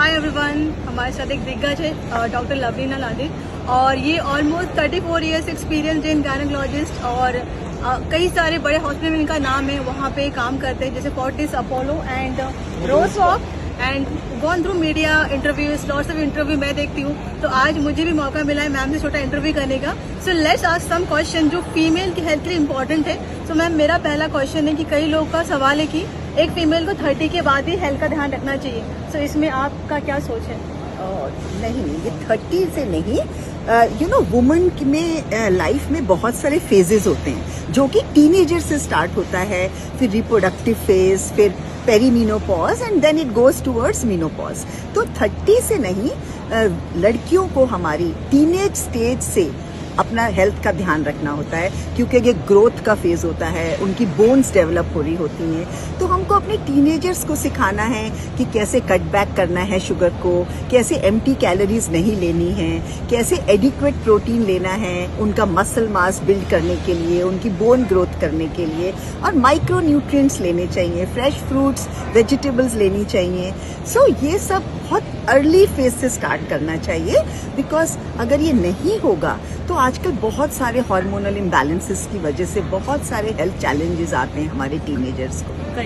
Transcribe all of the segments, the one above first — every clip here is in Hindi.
हाय एवरीवन, हमारे साथ एक दिग्गज है डॉक्टर लवलीना लादे और ये almost 34 years experience in gynaecologist और कई सारे बड़े हॉस्पिटल में इनका नाम है, वहाँ पे काम करते हैं जैसे Fortis, Apollo and Rosewalk and gone through media interviews, lots of interview मैं देखती हूँ। तो आज मुझे भी मौका मिला है मैम से छोटा इंटरव्यू करने का। So let's ask some question जो फीमेल की हेल्थ के लिए इंपॉर्टेंट है। सो मैम, मेरा पहला क्वेश्चन है कि कई लोगों का सवाल है कि एक फीमेल को 30 के बाद ही हेल्थ का ध्यान रखना चाहिए। सो इसमें आपका क्या सोच है? नहीं, ये 30 से नहीं, वुमन में लाइफ में बहुत सारे फेजेस होते हैं जो कि टीनेजर से स्टार्ट होता है, फिर रिप्रोडक्टिव फेज, फिर perimenopause and then it goes towards menopause. तो 30 से नहीं, लड़कियों को हमारी टीनेज स्टेज से अपना हेल्थ का ध्यान रखना होता है, क्योंकि ये ग्रोथ का फेज होता है, उनकी बोन्स डेवलप हो रही होती हैं। तो हमको अपने टीनेजर्स को सिखाना है कि कैसे कट बैक करना है शुगर को, कैसे एम्प्टी कैलोरीज नहीं लेनी है, कैसे एडिक्वेट प्रोटीन लेना है उनका मसल मास बिल्ड करने के लिए, उनकी बोन ग्रोथ करने के लिए, और माइक्रो न्यूट्रिएंट्स लेने चाहिए, फ्रेश फ्रूट्स वेजिटेबल्स लेनी चाहिए। सो ये सब बहुत अर्ली फेज से स्टार्ट करना चाहिए, बिकॉज अगर ये नहीं होगा तो आजकल बहुत सारे हार्मोनल इम्बैलेंसेस की वजह से बहुत सारे हेल्थ चैलेंजेस आते हैं हमारे टीनेजर्स को।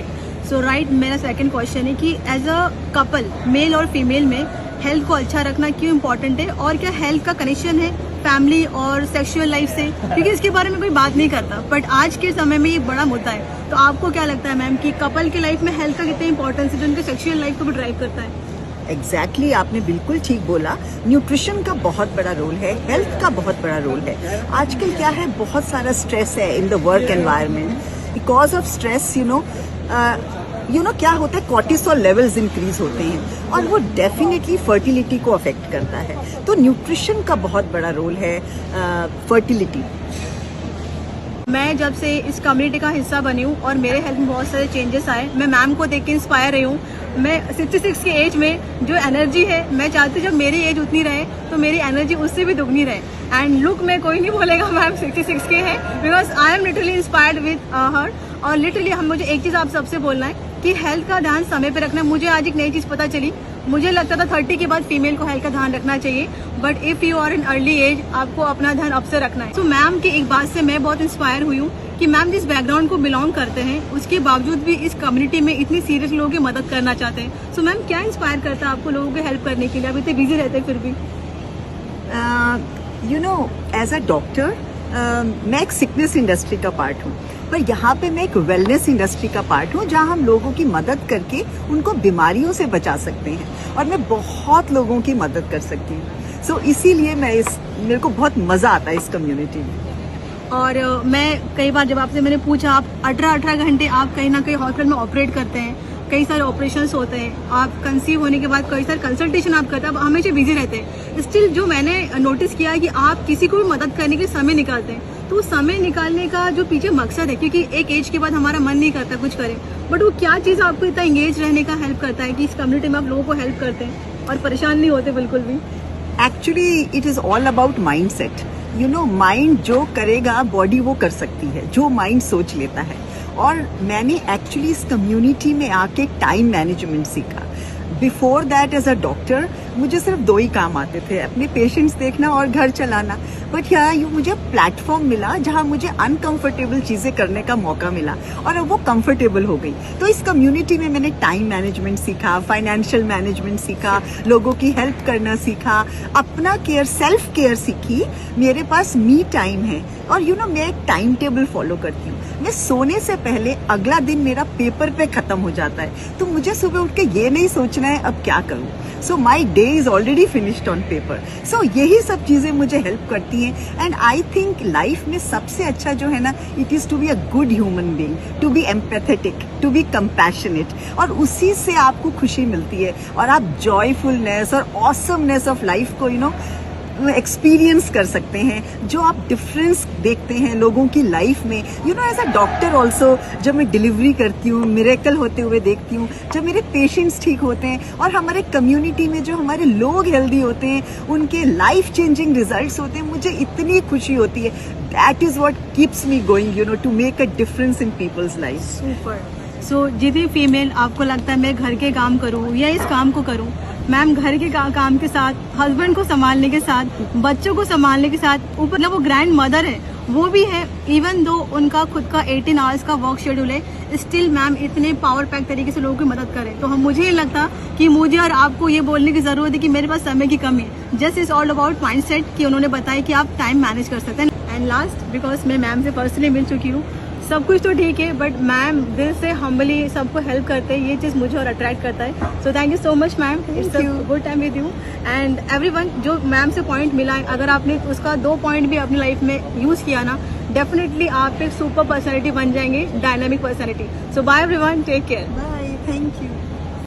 सो राइट, मेरा सेकंड क्वेश्चन है कि एज अ कपल मेल और फीमेल में हेल्थ को अच्छा रखना क्यों इम्पोर्टेंट है, और क्या हेल्थ का कनेक्शन है फैमिली और सेक्सुअल लाइफ से? क्योंकि इसके बारे में कोई बात नहीं करता, बट आज के समय में ये बड़ा मुद्दा है। तो आपको क्या लगता है मैम कि कपल की लाइफ में हेल्थ का कितना इंपॉर्टेंस है जो उनके सेक्सुअल लाइफ को भी ड्राइव करता है? एग्जैक्टली, आपने बिल्कुल ठीक बोला। न्यूट्रिशन का बहुत बड़ा रोल है, हेल्थ का बहुत बड़ा रोल है। आजकल क्या है, बहुत सारा स्ट्रेस है in the work environment. Because of stress क्या होता है, कॉर्टिसोल लेवल्स इंक्रीज होते हैं और वो डेफिनेटली फर्टिलिटी को अफेक्ट करता है। तो न्यूट्रिशन का बहुत बड़ा रोल है फर्टिलिटी। मैं जब से इस कम्युनिटी का हिस्सा बनी हूँ और मेरे हेल्थ में बहुत सारे चेंजेस आए, मैं मैम को देख के इंस्पायर रही हूँ। मैं 66 की एज में जो एनर्जी है, मैं चाहती हूँ जब मेरी एज उतनी रहे तो मेरी एनर्जी उससे भी दुगनी रहे। एंड लुक में कोई नहीं बोलेगा मैम 66 के है, because I am literally inspired with her. और लिटरली मुझे एक चीज़ आप सबसे बोलना है कि हेल्थ का ध्यान समय पे रखना। मुझे आज एक नई चीज़ पता चली, मुझे लगता था 30 के बाद फीमेल को हेल्थ का ध्यान रखना चाहिए, but if you are in early age आपको अपना ध्यान अब से रखना है। तो मैम की एक बात से मैं बहुत इंस्पायर हुई हूँ कि मैम जिस बैकग्राउंड को बिलोंग करते हैं उसके बावजूद भी इस कम्युनिटी में इतनी सीरियस लोगों की मदद करना चाहते हैं। सो मैम, क्या इंस्पायर करता है आपको लोगों को हेल्प करने के लिए? आप इतने बिजी रहते हैं फिर भी। एज अ डॉक्टर मैं एक सिकनेस इंडस्ट्री का पार्ट हूँ, पर यहाँ पे मैं एक वेलनेस इंडस्ट्री का पार्ट हूँ, जहाँ हम लोगों की मदद करके उनको बीमारियों से बचा सकते हैं, और मैं बहुत लोगों की मदद कर सकती हूँ। सो इसीलिए मेरे को बहुत मजा आता है इस कम्युनिटी में। और मैं कई बार जब आपसे मैंने पूछा, आप 18 घंटे आप कहीं ना कहीं हॉस्पिटल में ऑपरेट करते हैं, कई सारे ऑपरेशंस होते हैं, आप कंसीव होने के बाद कई सारे कंसल्टेशन आप करते हैं, आप हमेशा बिजी रहते हैं। स्टिल जो मैंने नोटिस किया है कि आप किसी को भी मदद करने के समय निकालते हैं। तो समय निकालने का जो पीछे मकसद है, क्योंकि एक एज के बाद हमारा मन नहीं करता कुछ करें, बट वो क्या चीज़ आपको इतना एंगेज रहने का हेल्प करता है कि इस कम्युनिटी में आप लोगों को हेल्प करते हैं और परेशान नहीं होते बिल्कुल भी? Actually it is all about mind set. Mind जो करेगा बॉडी वो कर सकती है, जो माइंड सोच लेता है। और मैंने एक्चुअली इस कम्युनिटी में आके टाइम मैनेजमेंट सीखा। Before that as a doctor मुझे सिर्फ 2 ही काम आते थे, अपने पेशेंट्स देखना और घर चलाना। बट यहाँ मुझे प्लेटफॉर्म मिला जहाँ मुझे अनकंफर्टेबल चीज़ें करने का मौका मिला, और अब वो कंफर्टेबल हो गई। तो इस कम्युनिटी में मैंने टाइम मैनेजमेंट सीखा, फाइनेंशियल मैनेजमेंट सीखा, लोगों की हेल्प करना सीखा, अपना केयर, सेल्फ केयर सीखी। मेरे पास मी टाइम है, और मैं एक टाइम टेबल फॉलो करती हूँ। मैं सोने से पहले अगला दिन मेरा पेपर पे खत्म हो जाता है, तो मुझे सुबह उठ के ये नहीं सोचना है अब क्या करूँ। So my day is already finished on paper. So यही सब चीज़ें मुझे हेल्प करती हैं। एंड आई थिंक लाइफ में सबसे अच्छा जो है ना, it is to be a good human being, to be empathetic, to be compassionate, और उसी से आपको खुशी मिलती है, और आप जॉयफुलनेस और ऑसमनेस ऑफ लाइफ को एक्सपीरियंस कर सकते हैं। जो आप डिफरेंस देखते हैं लोगों की लाइफ में, एज अ डॉक्टर ऑल्सो, जब मैं डिलीवरी करती हूँ, मिरेकल होते हुए देखती हूँ, जब मेरे पेशेंट्स ठीक होते हैं, और हमारे कम्युनिटी में जो हमारे लोग हेल्दी होते हैं, उनके लाइफ चेंजिंग रिजल्ट्स होते हैं, मुझे इतनी खुशी होती है। That is what keeps me going, to make a difference in people's life. Super. So जितनी फीमेल आपको लगता है मैं घर के काम करूँ या इस काम को करूँ, मैम घर के काम के साथ, हस्बैंड को संभालने के साथ, बच्चों को संभालने के साथ, ऊपर ना वो ग्रैंड मदर है, वो भी है। इवन दो उनका खुद का 18 आवर्स का वर्क शेड्यूल है, स्टिल मैम इतने पावर पैक तरीके से लोगों की मदद करें। तो हम मुझे ये लगता कि मुझे और आपको ये बोलने की जरूरत है कि मेरे पास समय की कमी है। Just is all about mindset कि उन्होंने बताया कि आप टाइम मैनेज कर सकते हैं। एंड लास्ट, बिकॉज मैं मैम से पर्सनली मिल चुकी हूँ, सब कुछ तो ठीक है बट मैम दिल से हम्बली सबको हेल्प करते हैं, ये चीज़ मुझे और अट्रैक्ट करता है। So thank you so much ma'am, it's a good time with you. And everyone, जो मैम से पॉइंट मिला है, अगर आपने उसका 2 पॉइंट भी अपनी लाइफ में यूज़ किया ना, डेफिनेटली आप एक सुपर पर्सनैलिटी बन जाएंगे, dynamic personality. So bye everyone, take care. Bye, thank you.